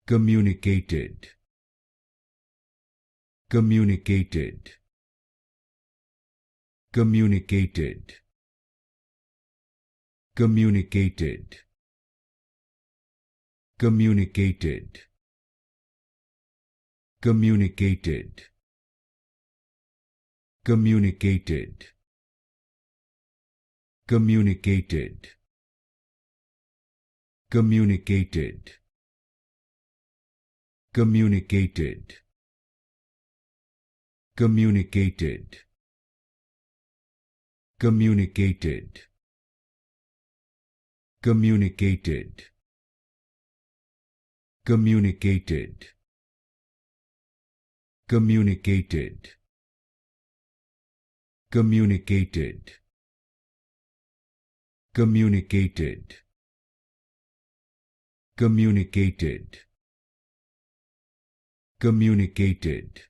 communicated, communicated, communicated, communicated, communicated, communicated, communicated, communicated, communicated, communicated, communicated, communicated, communicated, communicated, communicated, communicated, communicated, communicated, communicated,